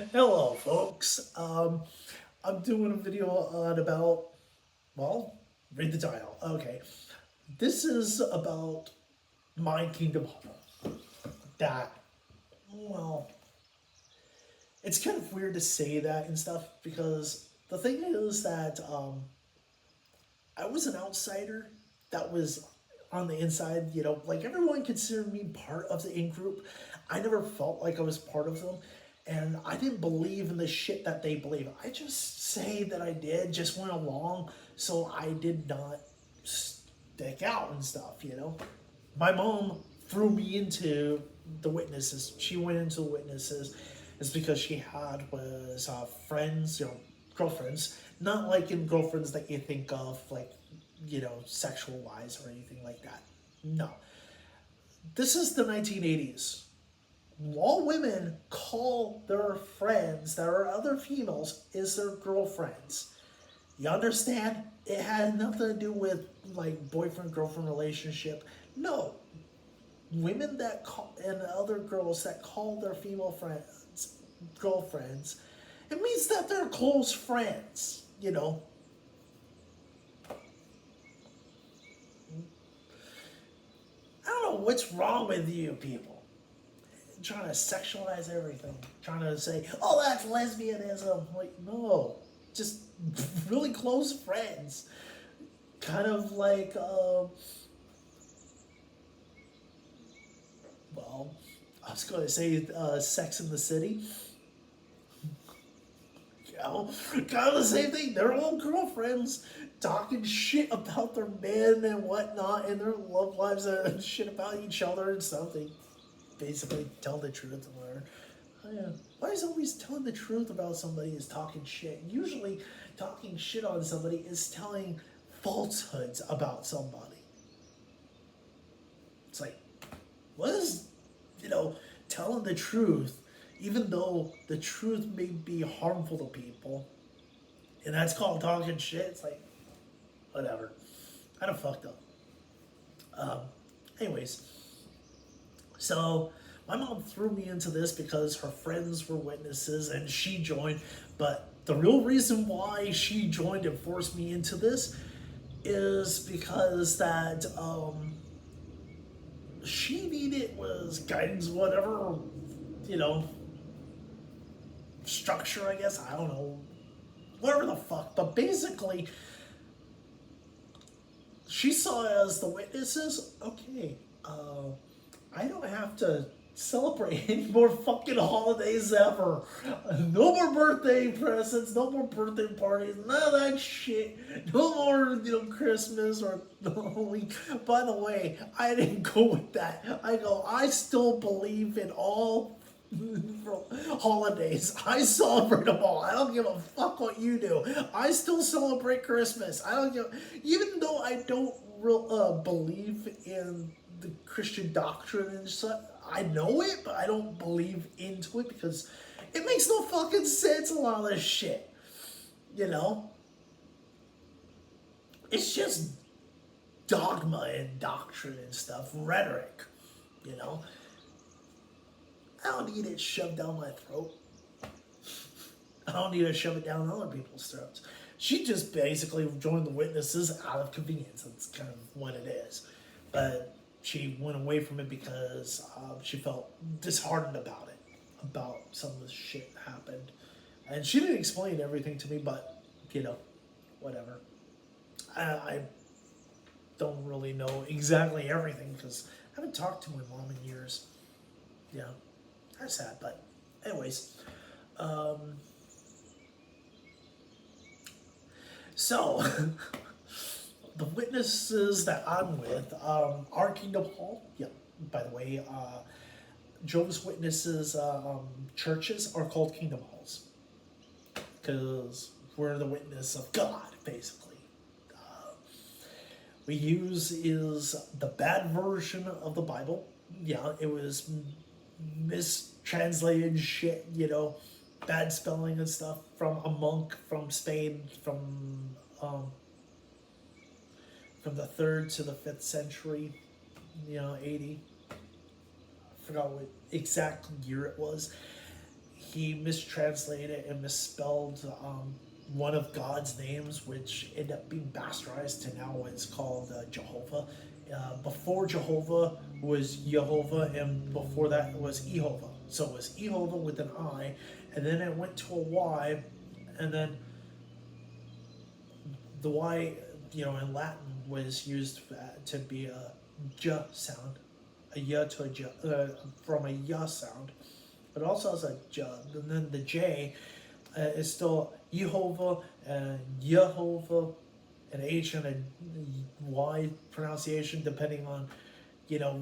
Hello, folks. I'm doing a video on about, well, read the title. Okay. This is about My Kingdom Hall. That, well, it's kind of weird to say that and stuff because the thing is that I was an outsider that was on the inside, like everyone considered me part of the in group. I never felt like I was part of them. And I didn't believe in the shit that they believe. I just say that I did, just went along, so I did not stick out and stuff. My mom threw me into the witnesses. She went into the witnesses is because she had was friends, girlfriends, not like in girlfriends that you think of, like, sexual wise or anything like that. No. This is the 1980s. All women call their friends that are other females is their girlfriends. You understand? It had nothing to do with like boyfriend girlfriend relationship. No, women that call and other girls that call their female friends girlfriends, it means that they're close friends. I don't know what's wrong with you people. Trying to sexualize everything, trying to say, "Oh, that's lesbianism." Like, no, just really close friends. Kind of like, well, I was going to say, Sex in the City. Kind of the same thing. They're all girlfriends talking shit about their men and whatnot, and their love lives and shit about each other and stuff. They basically tell the truth and whatever. Oh, yeah. Why is always telling the truth about somebody is talking shit? Usually, talking shit on somebody is telling falsehoods about somebody. It's like, what is, you know, telling the truth, even though the truth may be harmful to people, and that's called talking shit? It's like, whatever. Kind of fucked up. Um, anyways, so my mom threw me into this because her friends were witnesses and she joined. But the real reason why she joined and forced me into this is because that she needed was guidance, whatever, you know, structure, I guess. I don't know. Whatever the fuck. But basically, she saw it as the witnesses. Okay, I don't have to celebrate any more fucking holidays ever. No more birthday presents, no more birthday parties, none of that shit. No more, Christmas or Halloween. By the way, I didn't go with that. I still believe in all holidays. I celebrate them all. I don't give a fuck what you do. I still celebrate Christmas. I don't give, even though I don't believe in the Christian doctrine and such. I know it, but I don't believe into it because it makes no fucking sense. A lot of this shit, you know, it's just dogma and doctrine and stuff, rhetoric. You know, I don't need it shoved down my throat. I don't need to shove it down other people's throats. She just basically joined the witnesses out of convenience. That's kind of what it is. But she went away from it because she felt disheartened about it, about some of the shit that happened. And she didn't explain everything to me, but, whatever. I don't really know exactly everything because I haven't talked to my mom in years. Yeah, that's sad. But, anyways, so the witnesses that I'm with, our Kingdom Hall. Yeah, by the way, Jehovah's Witnesses churches are called Kingdom Halls because we're the witness of God, basically. We use is the bad version of the Bible. Yeah, it was mistranslated shit, bad spelling and stuff from a monk from Spain from the third to the fifth century, 80. I forgot what exact year it was. he mistranslated and misspelled one of God's names, which ended up being bastardized to now it's called Jehovah. Before Jehovah was Jehovah, and before that was Jehovah. So it was Jehovah with an I, and then it went to a Y, and then the Y, in Latin was used to be a J sound, a Y to a J, from a Y sound. It also has a J, and then the J is still Jehovah and Yehovah, an H and a Y pronunciation depending on,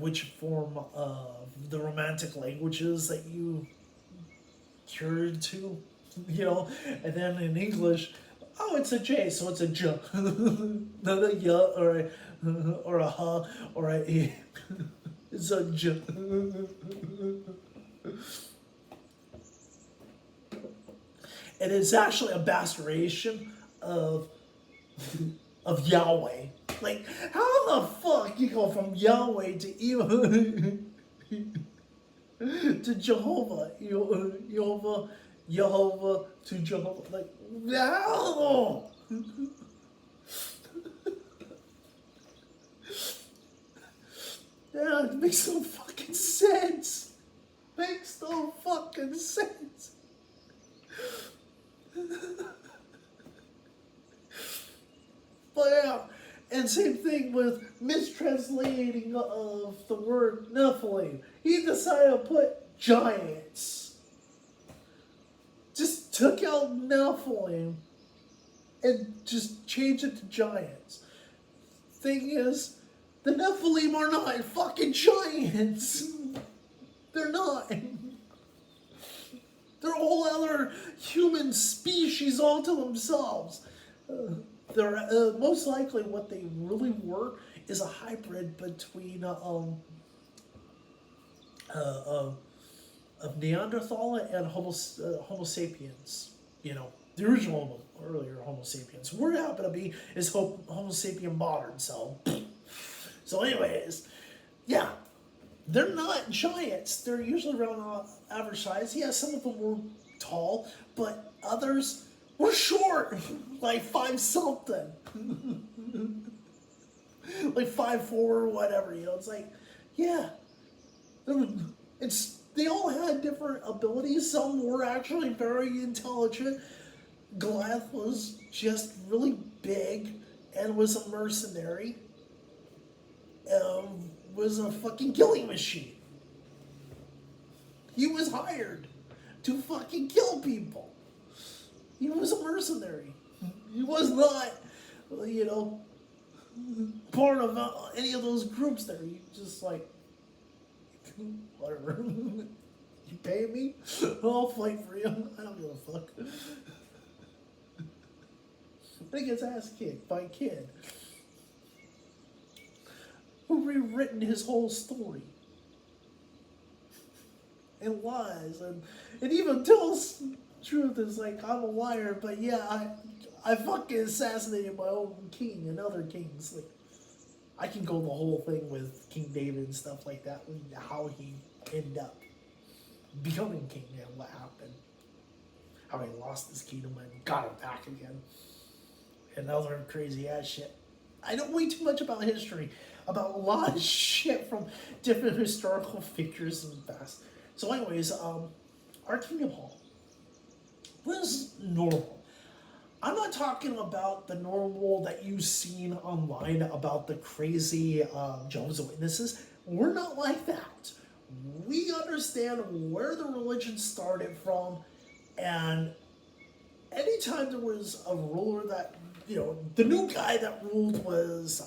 which form of the Romantic languages that you cured to, and then in English, oh, it's a J, so it's a J, not a Y or a H or a E. It's a J. And it's actually a bastardization of Yahweh. Like, how the fuck you go from Yahweh to to Jehovah, Jehovah to Jehovah? Like, no. Yeah, it makes no fucking sense. Makes no fucking sense. But yeah, and same thing with mistranslating of the word Nephilim. He decided to put giants. Just took out Nephilim and just changed it to giants. Thing is, the Nephilim are not fucking giants. They're not. They're a whole other human species all to themselves. They're most likely what they really were is a hybrid between of Neanderthal and Homo sapiens. The original earlier Homo sapiens. Where it happened to be is Homo sapien modern. So anyways, yeah. They're not giants. They're usually around average size. Yeah, some of them were tall, but others were short, like 5 something, like 5'4" or whatever. It's like, yeah, they all had different abilities. Some were actually very intelligent. Goliath was just really big and was a mercenary. Was a fucking killing machine. He was hired to fucking kill people. He was a mercenary. He was not, part of any of those groups there. He just like, whatever. You pay me, I'll fight for you. I don't give a fuck. He gets ass kicked by a kid who rewritten his whole story and lies and even tells truth. Is like, I'm a liar, but yeah, I fucking assassinated my own king and other kings. Like, I can go the whole thing with King David and stuff like that, and how he ended up becoming king and what happened, how he lost his kingdom and got it back again, and other crazy ass shit. I know way too much about history, about a lot of shit from different historical figures in the past. So anyways, our Kingdom Hall was normal. I'm not talking about the normal that you've seen online about the crazy Jehovah's Witnesses. We're not like that. We understand where the religion started from, and anytime there was a ruler that, the new guy that ruled was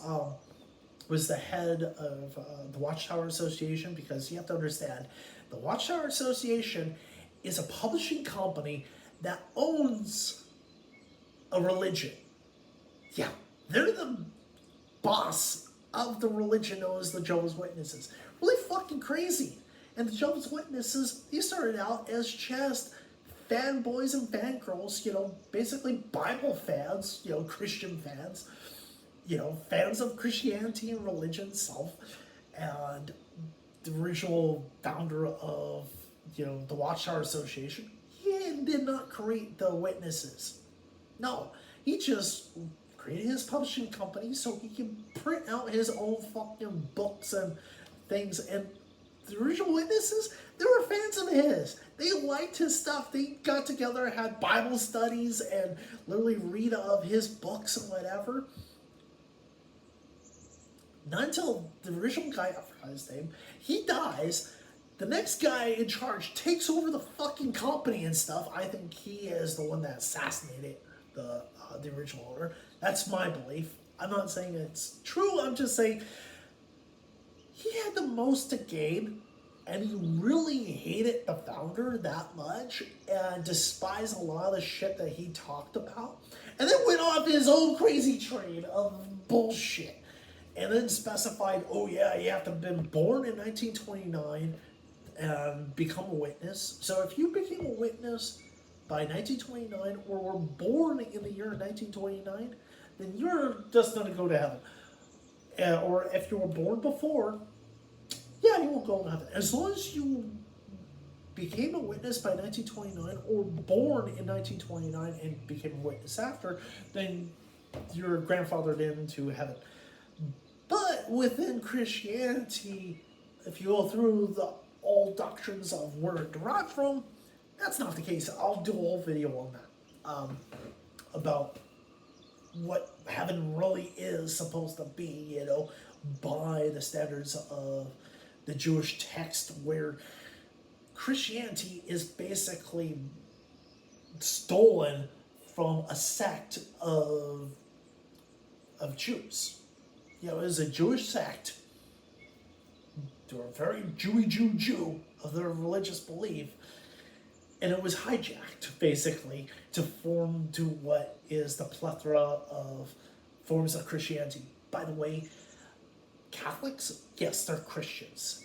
the head of the Watchtower Association, because you have to understand, the Watchtower Association is a publishing company that owns a religion. Yeah, they're the boss of the religion known as the Jehovah's Witnesses. Really fucking crazy. And the Jehovah's Witnesses, they started out as just fanboys and fangirls, basically Bible fans, Christian fans, fans of Christianity and religion itself. And the original founder of, the Watchtower Association, he did not create the witnesses. No, he just created his publishing company so he can print out his own fucking books and things. And the original witnesses, they were fans of his. They liked his stuff. They got together, had Bible studies, and literally read of his books and whatever. Not until the original guy, I forgot his name, he dies. The next guy in charge takes over the fucking company and stuff. I think he is the one that assassinated the original owner. That's my belief. I'm not saying it's true. I'm just saying he had the most to gain, and he really hated the founder that much and despised a lot of the shit that he talked about, and then went off his own crazy train of bullshit. And then specified, oh yeah, you have to have been born in 1929 and become a witness. So if you became a witness by 1929 or were born in the year 1929, then you're just going to go to heaven. Or if you were born before, yeah, you will go to heaven. As long as you became a witness by 1929 or born in 1929 and became a witness after, then you're grandfathered into heaven. But within Christianity, if you go through the old doctrines of where it derived from, that's not the case. I'll do a whole video on that, about what heaven really is supposed to be, you know, by the standards of the Jewish text, where Christianity is basically stolen from a sect of Jews. You know, it was a Jewish sect. They were very Jew of their religious belief. And it was hijacked, basically, to form to what is the plethora of forms of Christianity. By the way, Catholics, yes, they're Christians.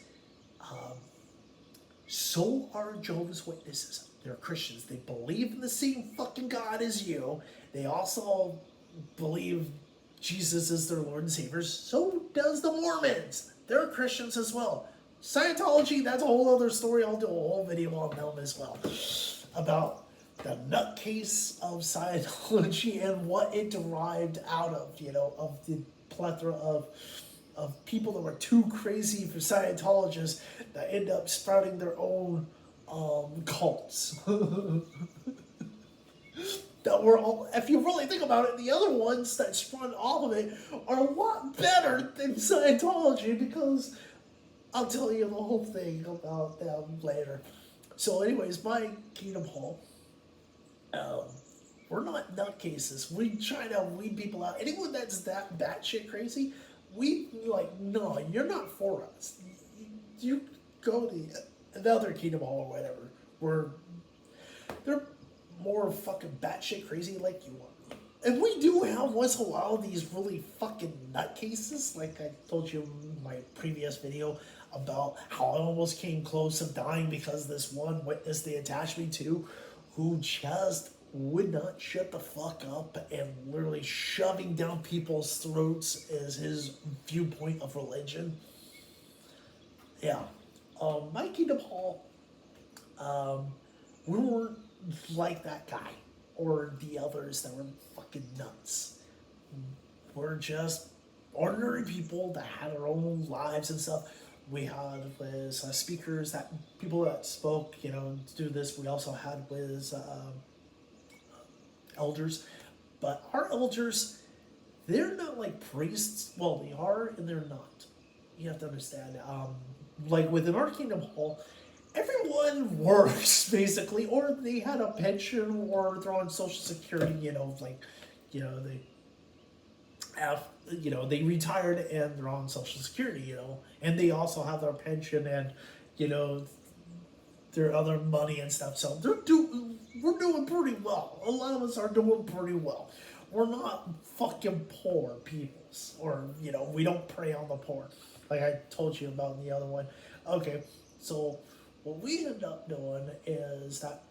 So are Jehovah's Witnesses. They're Christians. They believe in the same fucking God as you. They also believe Jesus is their Lord and Savior. So does the Mormons. They're Christians as well. Scientology, that's a whole other story. I'll do a whole video on them as well. About the nutcase of Scientology and what it derived out of, you know, of the plethora of people that were too crazy for Scientologists that end up sprouting their own cults. That were all, if you really think about it, the other ones that sprung off of it are a lot better than Scientology, because I'll tell you the whole thing about them later. So anyways, my Kingdom Hall, we're not nutcases. We try to weed people out. Anyone that's that batshit crazy, we like, no, you're not for us. You go to another Kingdom Hall or whatever, where they're more fucking batshit crazy like you are. And we do have once in a while these really fucking nutcases, like I told you in my previous video about how I almost came close of dying because this one witness they attached me to, who just would not shut the fuck up and literally shoving down people's throats is his viewpoint of religion. Yeah. My Kingdom Hall, we weren't like that guy or the others that were fucking nuts. We're just ordinary people that had our own lives and stuff. We had with speakers, that people that spoke, you know, to do this. We also had with elders, but our elders, they're not like priests. Well, they are and they're not. You have to understand. Like within our Kingdom Hall, everyone works basically, or they had a pension, or they're on Social Security. You know, like, you know, they have, you know, they retired and they're on Social Security. You know, and they also have their pension and, you know, their other money and stuff. So we're doing pretty well. A lot of us are doing pretty well. We're not fucking poor peoples, or, you know, we don't prey on the poor, like I told you about in the other one. Okay, so what we end up doing is that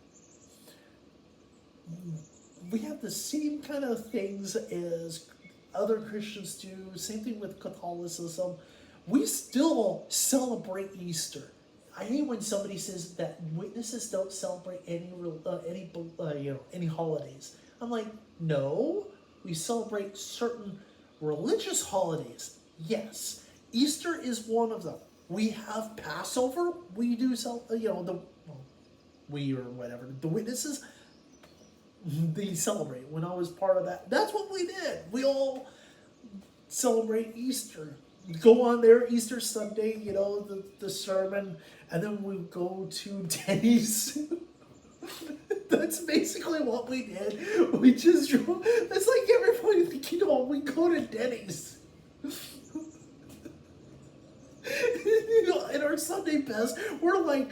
we have the same kind of things as other Christians do. Same thing with Catholicism. We still celebrate Easter. I hate when somebody says that witnesses don't celebrate any holidays. I'm like, no, we celebrate certain religious holidays. Yes, Easter is one of them. We have Passover. We do we or whatever the witnesses they celebrate. When I was part of that, that's what we did. We all celebrate Easter. Go on there Easter Sunday, the sermon, and then we go to Denny's. That's basically what we did. We just drove. That's like everybody thinking, we go to Denny's. In our Sunday best, we're like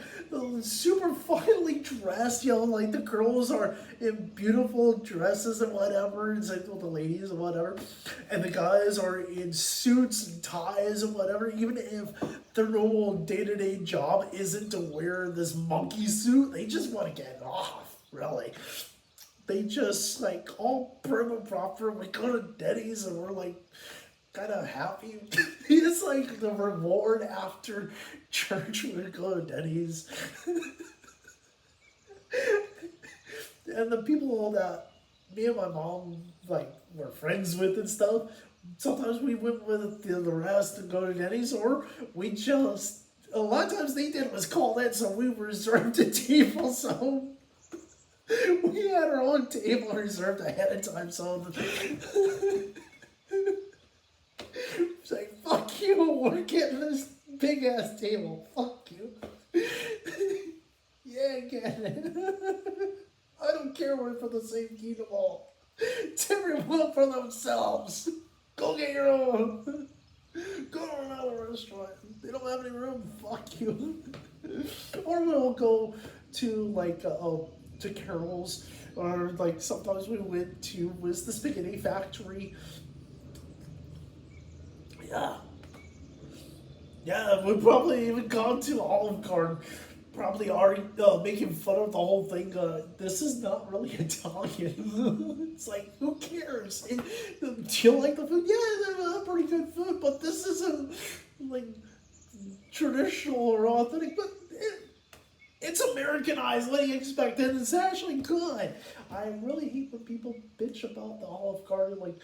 super finely dressed, like the girls are in beautiful dresses and whatever, and like the ladies and whatever, and the guys are in suits and ties and whatever, even if their normal day-to-day job isn't to wear this monkey suit, they just want to get off, really. They just like all prim and proper. We go to Denny's and we're like kind of happy. It's like the reward after church. We go to Denny's. And the people that me and my mom were friends with and stuff, sometimes we went with the rest to go to Denny's, or we just, a lot of times they did was call in, so we reserved a table, so we had our own table reserved ahead of time, so it's like, fuck you, we're getting this big ass table. Fuck you. Yeah, get it. I don't care, we're for the same Kingdom Hall. It's everyone for themselves. Go get your own. Go to another restaurant. They don't have any room. Fuck you. Or we'll go to to Carol's, or sometimes we went to was the Spaghetti Factory. Yeah, we probably even gone to Olive Garden, probably already making fun of the whole thing. This is not really Italian. It's like, who cares? Do you like the food? Yeah, they have pretty good food, but this isn't traditional or authentic, but it's Americanized. What do you expect? And it's actually good. I really hate when people bitch about the Olive Garden,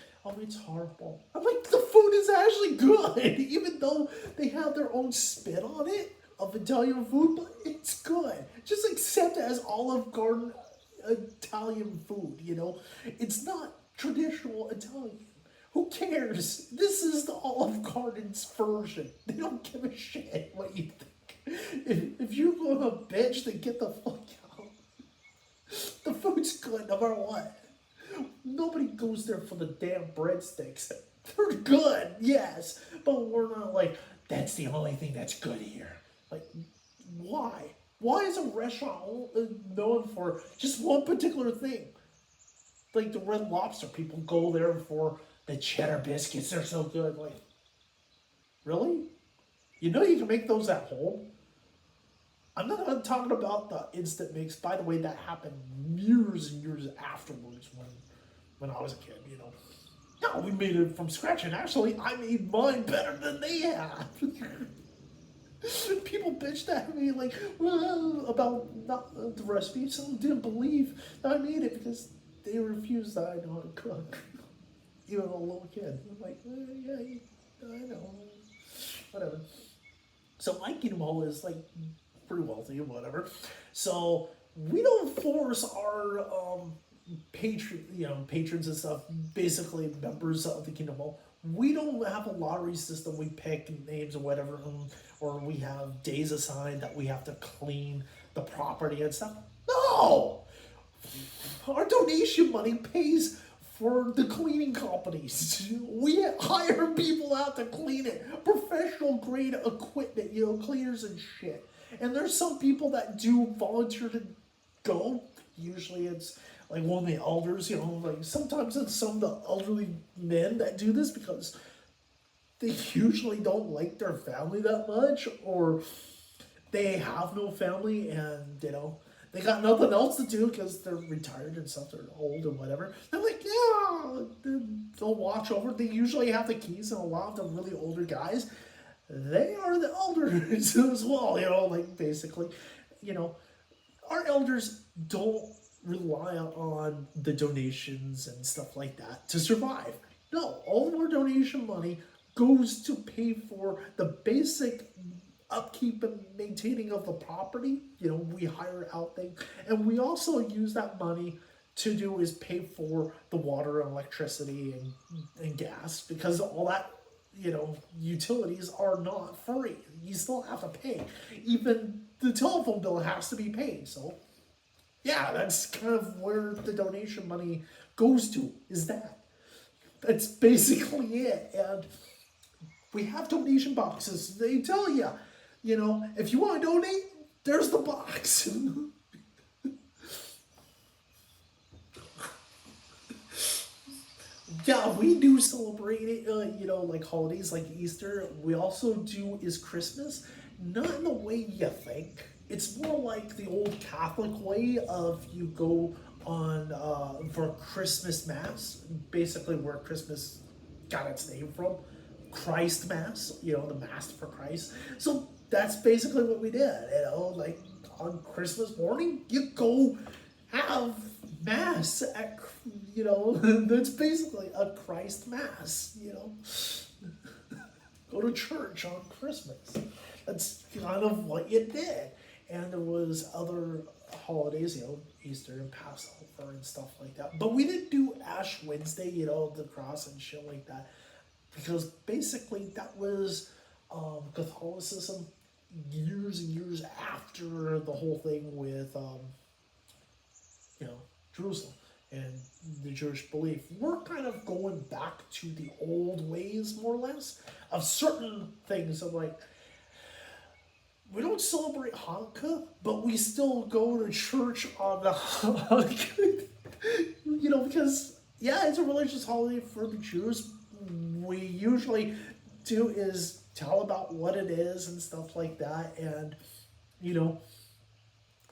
it's horrible. I'm like, the food is actually good, even though they have their own spin on it of Italian food, but it's good. Just accept it as Olive Garden Italian food, It's not traditional Italian. Who cares? This is the Olive Garden's version. They don't give a shit what you think. If you're gonna bitch, then get the fuck out. The food's good no matter what. Nobody goes there for the damn breadsticks. They're good, yes, but we're not that's the only thing that's good here. Why? Why is a restaurant known for just one particular thing? Like the Red Lobster, people go there for the cheddar biscuits. They're so good. Really? You can make those at home? I'm not talking about the instant mix. By the way, that happened years and years afterwards when I was a kid, No, we made it from scratch, and actually, I made mine better than they have. People bitched at me about not the recipe. Some didn't believe that I made it because they refused that I know how to cook. Even a little kid. I'm like, yeah, I know. Whatever. So my Kingdom Hall is pretty wealthy and whatever. So we don't force our patrons and stuff, basically members of the Kingdom Hall. We don't have a lottery system. We pick names or whatever, or we have days assigned that we have to clean the property and stuff. No! Our donation money pays for the cleaning companies. We hire people out to clean it. Professional grade equipment, cleaners and shit. And there's some people that do volunteer to go. Usually it's one of the elders, sometimes it's some of the elderly men that do this because they usually don't like their family that much, or they have no family and, they got nothing else to do because they're retired and stuff, they're old and whatever. They're like, yeah, they'll watch over. They usually have the keys, and a lot of the really older guys, they are the elders as well, like basically, you know, our elders don't rely on the donations and stuff like that to survive. No, all of our donation money goes to pay for the basic upkeep and maintaining of the property. We hire out things, and we also use that money to do is pay for the water and electricity and gas, because all that utilities are not free. You still have to pay. Even the telephone bill has to be paid. So yeah, that's kind of where the donation money goes to, is that. That's basically it. And we have donation boxes. They tell you, if you want to donate, there's the box. Yeah, we do celebrate it, like holidays like Easter. We also do is Christmas. Not in the way you think. It's more like the old Catholic way of you go on for Christmas Mass, basically where Christmas got its name from. Christ Mass, the Mass for Christ. So that's basically what we did, like on Christmas morning, you go have Mass at, that's basically a Christ Mass, Go to church on Christmas. That's kind of what you did. And there was other holidays, Easter and Passover and stuff like that. But we didn't do Ash Wednesday, the cross and shit like that. Because basically that was Catholicism years and years after the whole thing with, Jerusalem and the Jewish belief. We're kind of going back to the old ways, more or less, of certain things. Of like, we don't celebrate Hanukkah, but we still go to church on the Hanukkah. Because, yeah, it's a religious holiday for the Jews. We usually do is tell about what it is and stuff like that, and,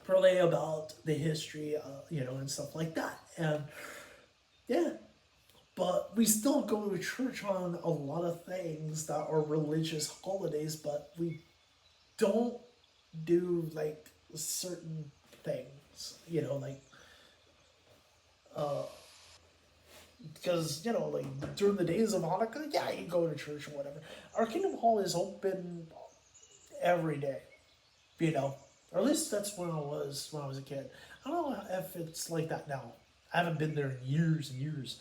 relay about the history, and stuff like that. And, yeah, but we still go to church on a lot of things that are religious holidays, but we don't do like certain things, like because like during the days of Hanukkah, yeah, you go to church or whatever. Our Kingdom Hall is open every day, or at least that's when I was a kid. I don't know if it's like that now. I haven't been there in years and years.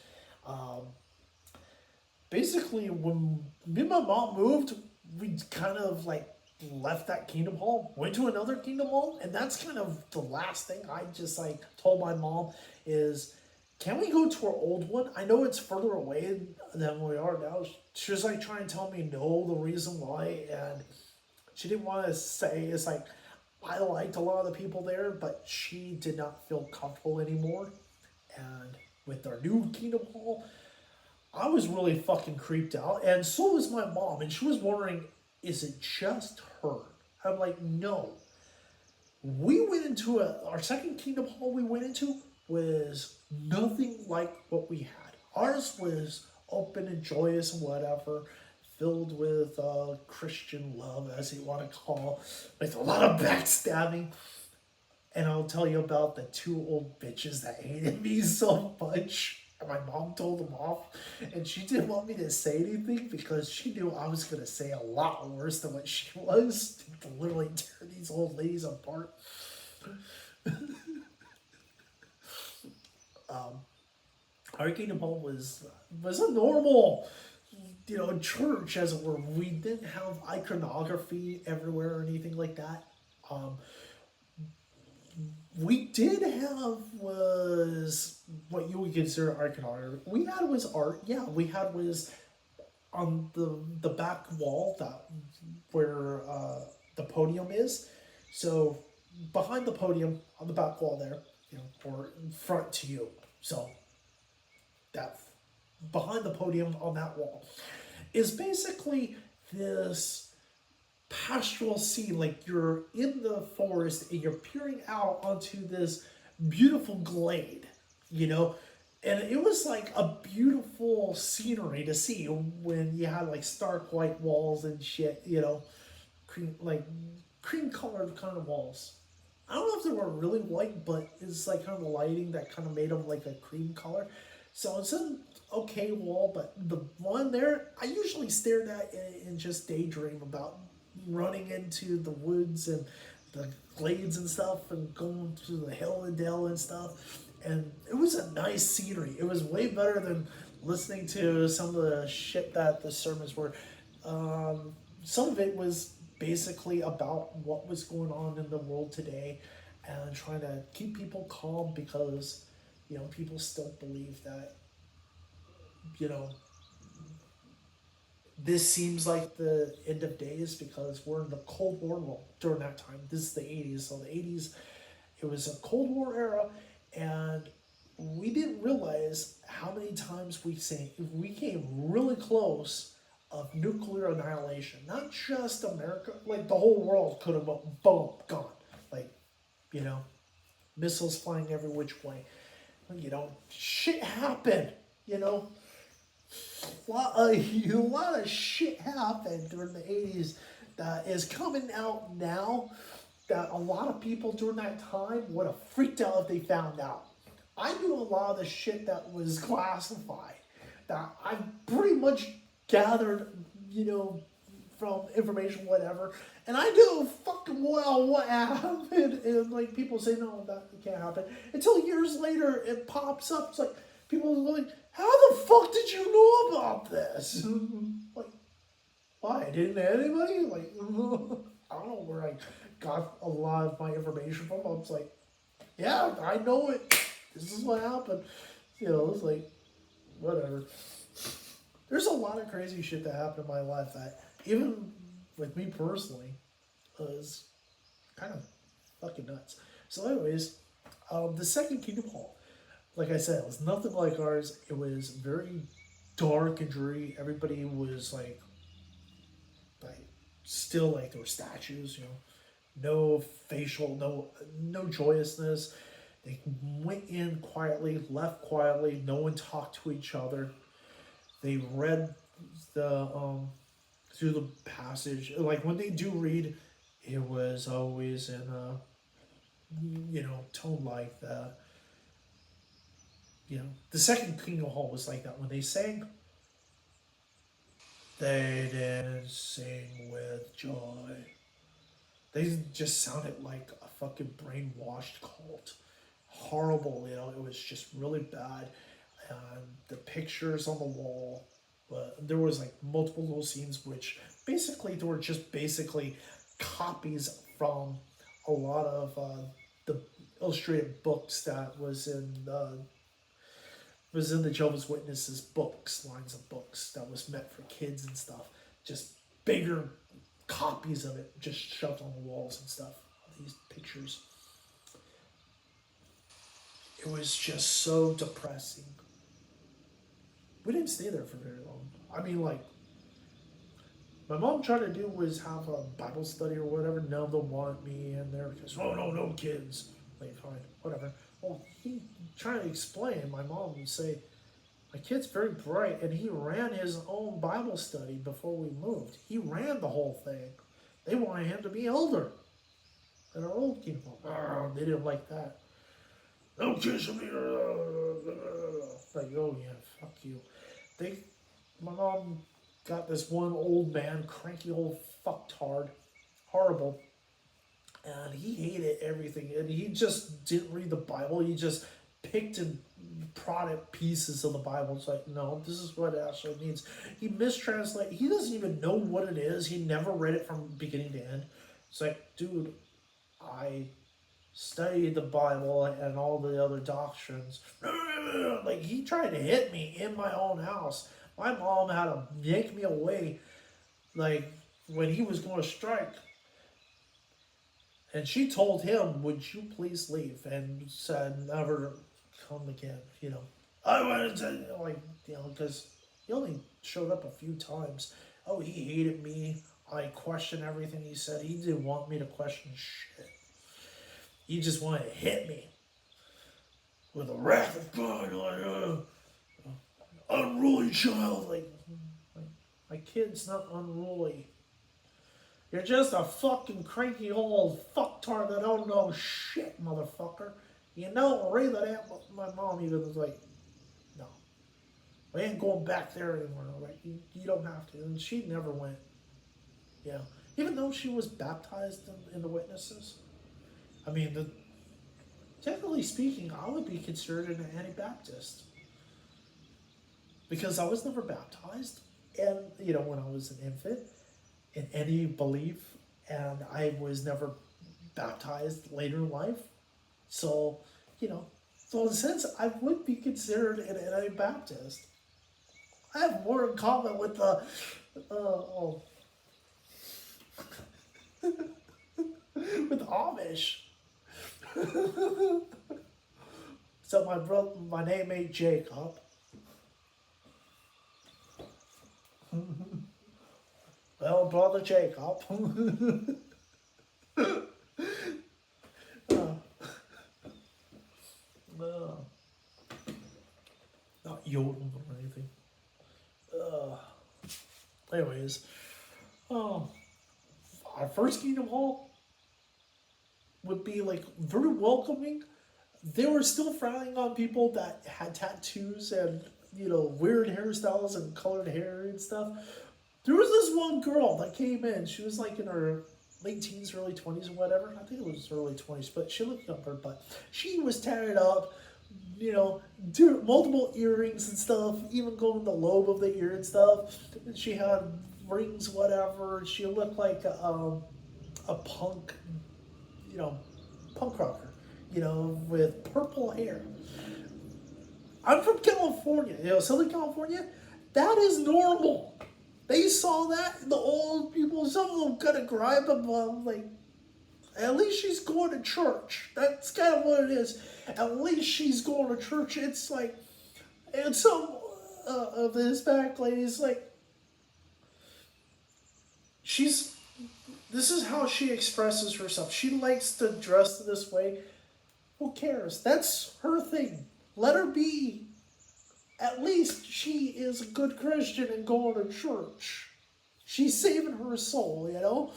Basically, when me and my mom moved, we kind of like left that Kingdom Hall, went to another Kingdom Hall, and that's kind of the last thing I just like told my mom is, can we go to our old one? I know it's further away than we are now. She was like trying to tell me no, the reason why, and she didn't want to say, it's like, I liked a lot of the people there, but she did not feel comfortable anymore. And with our new Kingdom Hall, I was really fucking creeped out, and so was my mom, and she was wondering, is it just her? I'm like, no. We went into our second Kingdom Hall we went into was nothing like what we had. Ours was open and joyous and whatever, filled with Christian love, as you want to call, with a lot of backstabbing. And I'll tell you about the two old bitches that hated me so much. And my mom told them off, and she didn't want me to say anything because she knew I was going to say a lot worse than what she was to literally tear these old ladies apart. Our Kingdom Hall was a normal, church, as it were. We didn't have iconography everywhere or anything like that. We did have was what you would consider iconography. We had was art. Yeah, we had was on the back wall that where the podium is. So behind the podium on the back wall there, or in front to you. So that behind the podium on that wall is basically this pastoral scene, like you're in the forest and you're peering out onto this beautiful glade, And it was like a beautiful scenery to see when you had like stark white walls and shit, you know, cream like cream colored kind of walls. I don't know if they were really white, but it's like kind of the lighting that kind of made them like a cream color. So it's an okay wall, but the one there, I usually stare at and just daydream about running into the woods and the glades and stuff and going to the hill and dale and stuff. And it was a nice scenery. It was way better than listening to some of the shit that the sermons were. Some of it was basically about what was going on in the world today and trying to keep people calm because, you know, people still believe that, you know, this seems like the end of days because we're in the Cold War world during that time. This is the 80s. So the 80s, it was a Cold War era, and we didn't realize how many times we came really close of nuclear annihilation. Not just America, like the whole world could have went boom, gone. Like, you know, missiles flying every which way. You know, shit happened, you know. A lot of shit happened during the 80s that is coming out now that a lot of people during that time would have freaked out if they found out. I knew a lot of the shit that was classified that I pretty much gathered, you know, from information, whatever, and I knew fucking well what happened, and like people say, no, that can't happen. Until years later, it pops up. It's like people are like, how the fuck did you know about this? Like, why? Didn't anybody? Like, I don't know where I got a lot of my information from. I was like, yeah, I know it. This is what happened. You know, it's like, whatever. There's a lot of crazy shit that happened in my life that, even with me personally, was kind of fucking nuts. So, anyways, the second Kingdom Hall, like I said, it was nothing like ours. It was very dark and dreary. Everybody was like still like there were statues, you know, no facial, no joyousness. They went in quietly, left quietly. No one talked to each other. They read the through the passage. Like when they do read, it was always in a, you know, tone like that. You know, the second Kingdom Hall was like that. When they sang, they didn't sing with joy. They just sounded like a fucking brainwashed cult. Horrible, you know, it was just really bad. And the pictures on the wall, but there was like multiple little scenes which basically they were just basically copies from a lot of the illustrated books that was in the Jehovah's Witnesses books, lines of books that was meant for kids and stuff. Just bigger copies of it, just shoved on the walls and stuff. These pictures. It was just so depressing. We didn't stay there for very long. I mean, like, my mom tried to do was have a Bible study or whatever. None of them wanted me in there because, oh, no, no kids. Like, fine, whatever. Well, he trying to explain. My mom would say, my kid's very bright, and he ran his own Bible study before we moved. He ran the whole thing. They wanted him to be elder at our old people. Oh, they didn't like that. No kids from here. Like, oh yeah, fuck you. They, my mom got this one old man, cranky old fucktard, horrible, and he hated everything. And he just didn't read the Bible. He just picked and prodded pieces of the Bible. It's like, no, this is what it actually means. He mistranslated. He doesn't even know what it is. He never read it from beginning to end. It's like, dude, I studied the Bible and all the other doctrines. Like, he tried to hit me in my own house. My mom had to yank me away, like, when he was going to strike. And she told him, would you please leave? And said, never come again, you know. I wanted to, like, you know, because he only showed up a few times. Oh, he hated me. I questioned everything he said. He didn't want me to question shit. He just wanted to hit me. with the wrath of God, like, unruly child. Like, my kid's not unruly. You're just a fucking cranky old fucktard that don't know shit, motherfucker. You know, really that my mom even was like, no, we ain't going back there anymore. Like, you don't have to. And she never went. Yeah. Even though she was baptized in the witnesses. I mean, technically speaking, I would be considered an Anabaptist. Because I was never baptized. And, you know, when I was an infant, in any belief, and I was never baptized later in life. So, you know, so in a sense, I would be considered an Anabaptist. I have more in common with the, with Amish. So my name ain't Jacob. Well, brother Jacob. Not yodel or anything. Anyways, our first Kingdom Hall would be like very welcoming. They were still frowning on people that had tattoos and, you know, weird hairstyles and colored hair and stuff. There was this one girl that came in. She was like in her late teens, early 20s or whatever. I think it was early 20s, but she looked younger. But she was tatted up, you know, multiple earrings and stuff, even going the lobe of the ear and stuff. She had rings, whatever. She looked like a punk, you know, punk rocker, you know, with purple hair. I'm from California, you know, Southern California. That is normal. They saw that, the old people, some of them kind of gripe about, like, at least she's going to church. That's kind of what it is. At least she's going to church. It's like, and some of the Hispanic ladies, like, this is how she expresses herself. She likes to dress this way. Who cares? That's her thing. Let her be. At least she is a good Christian and going to church. She's saving her soul, you know?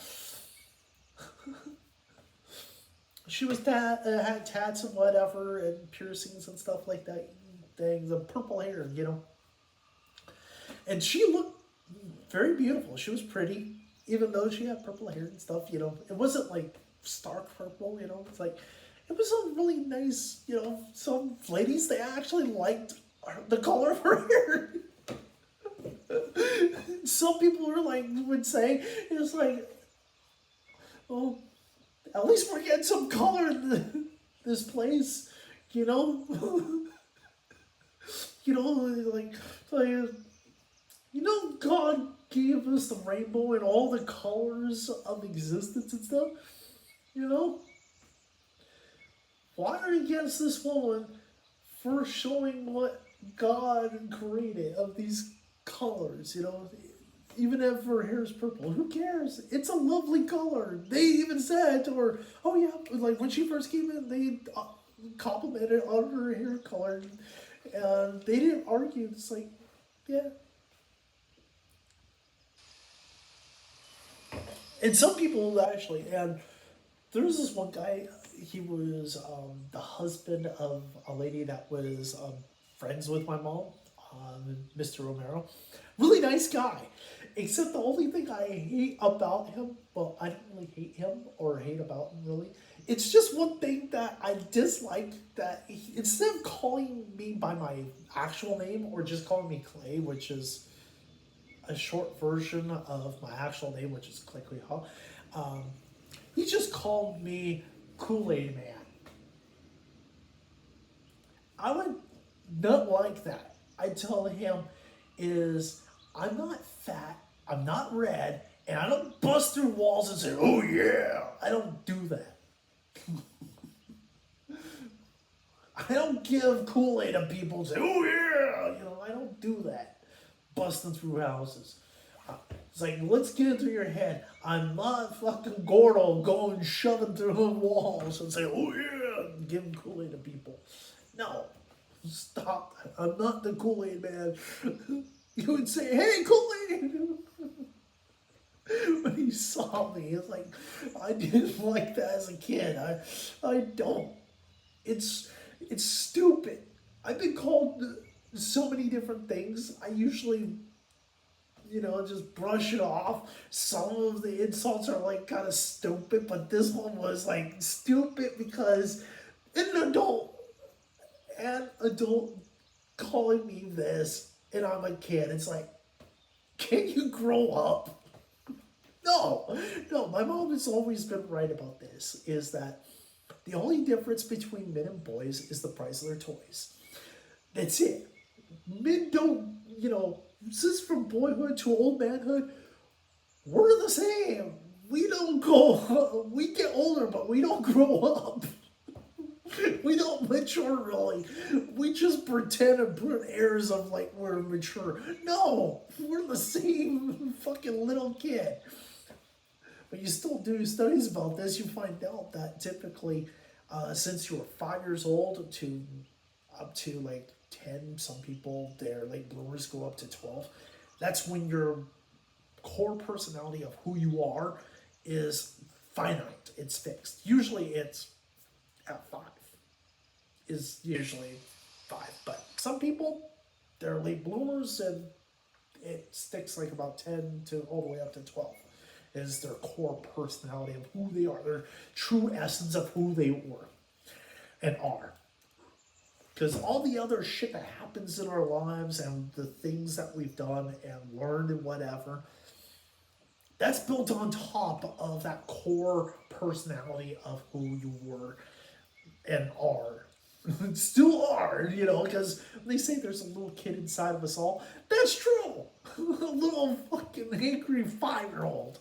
She was had tats and whatever, and piercings and stuff like that. Things, and purple hair, you know? And she looked very beautiful. She was pretty, even though she had purple hair and stuff, you know? It wasn't like stark purple, you know? It's like, it was a really nice, you know, some ladies, they actually liked the color of her hair. Some people were like, would say, it's like, oh, at least we're getting some color in this place, you know? You know, like, you know, God gave us the rainbow and all the colors of existence and stuff, you know? Why are you against this woman for showing what God created of these colors, you know? Even if her hair is purple, who cares? It's a lovely color. They even said to her, oh yeah, like when she first came in, they complimented on her hair color, and they didn't argue. It's like, yeah. And some people actually, and there was this one guy, he was the husband of a lady that was friends with my mom, Mr. Romero. Really nice guy. Except the only thing I hate about him, well, I don't really hate him or hate about him really. It's just one thing that I dislike, that instead of calling me by my actual name or just calling me Clay, which is a short version of my actual name, which is Clay Hall, he just called me Kool-Aid Man. I would not like that. I tell him is, I'm not fat, I'm not red, and I don't bust through walls and say, oh yeah. I don't do that. I don't give Kool-Aid to people and say, oh yeah. You know, I don't do that. Busting through houses. It's like, let's get into your head. I'm not fucking Gordo going shoving through the walls and say, oh yeah, and giving Kool-Aid to people. No, stop that. I'm not the Kool-Aid man. You would say, hey, Kool-Aid! When he saw me, it's like, I didn't like that as a kid. I don't. It's stupid. I've been called so many different things. I usually, just brush it off. Some of the insults are like kind of stupid, but this one was like stupid because an adult calling me this, and I'm a kid. It's like, can you grow up? No, no, my mom has always been right about this, is that the only difference between men and boys is the price of their toys. That's it. Men don't, since from boyhood to old manhood, we're the same. We don't go, we get older, but we don't grow up. We don't mature really. We just pretend and put airs of like we're mature. No, we're the same fucking little kid. But you still do studies about this, you find out that typically, since you were 5 years old to up to like 10, some people, their late bloomers go up to 12. That's when your core personality of who you are is finite. It's fixed. Usually it's at 5. Is usually 5. But some people, they're late bloomers and it sticks like about 10 to all the way up to 12. Is their core personality of who they are, their true essence of who they were and are. Because all the other shit that happens in our lives and the things that we've done and learned and whatever, that's built on top of that core personality of who you were and are. Still are, because they say there's a little kid inside of us all. That's true. A little fucking angry 5-year-old.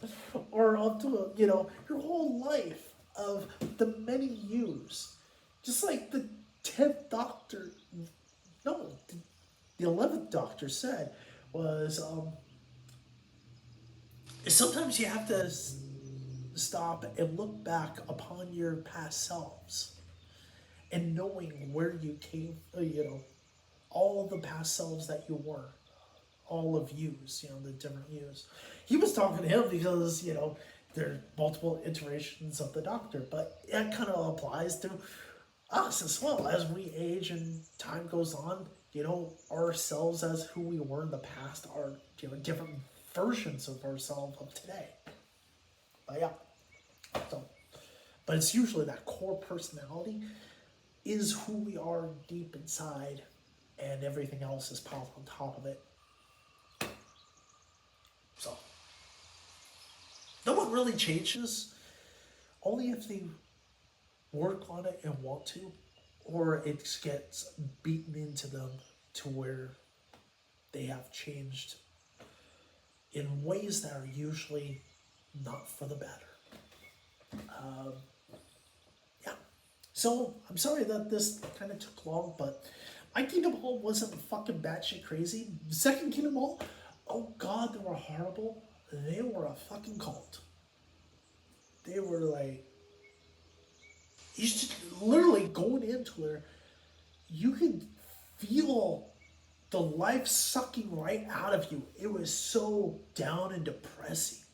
Or up to, your whole life of the many yous. Just like the 10th doctor, no, the 11th doctor said was, sometimes you have to stop and look back upon your past selves. And knowing where you came, all the past selves that you were, all of yous, the different yous. He was talking to him because, there are multiple iterations of the doctor, but it kind of applies to us as well. As we age and time goes on, ourselves as who we were in the past are, different versions of ourselves of today. But yeah, so, but it's usually that core personality is who we are deep inside, and everything else is piled on top of it. So, no one really changes, only if they work on it and want to, or it gets beaten into them to where they have changed in ways that are usually not for the better. Yeah. So, I'm sorry that this kind of took long, but my Kingdom Hall wasn't fucking batshit crazy. Second Kingdom Hall, oh god, they were horrible. They were a fucking cult. They were like, you just literally going into there, you could feel the life sucking right out of you. It was so down and depressing.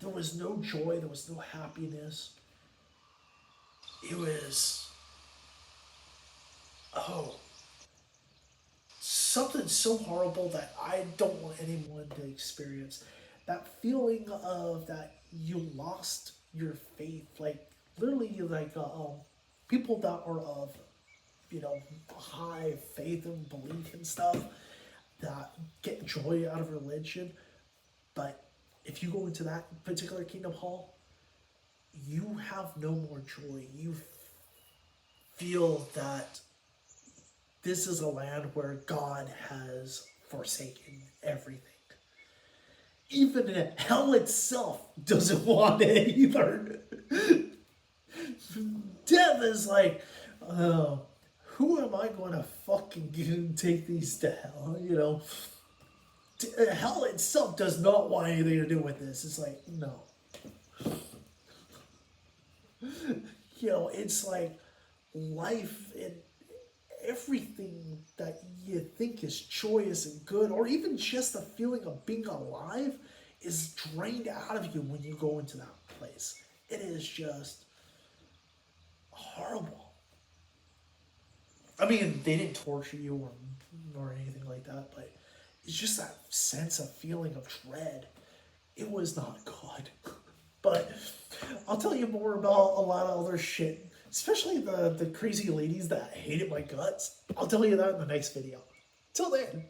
There was no joy, there was no happiness. It was, something so horrible that I don't want anyone to experience. That feeling of that you lost your faith, like literally, like people that are of, high faith and belief and stuff that get joy out of religion, but if you go into that particular Kingdom Hall, you have no more joy. You feel that this is a land where God has forsaken everything. Even hell itself doesn't want it either. Death is like, who am I going to fucking take these to hell? Hell itself does not want anything to do with this. It's like, no. It's like life everything that you think is joyous and good, or even just the feeling of being alive, is drained out of you when you go into that place. It is just horrible. I mean, they didn't torture you or anything like that, but it's just that sense of feeling of dread. It was not good. But I'll tell you more about a lot of other shit, especially the crazy ladies that hated my guts. I'll tell you that in the next video. Till then.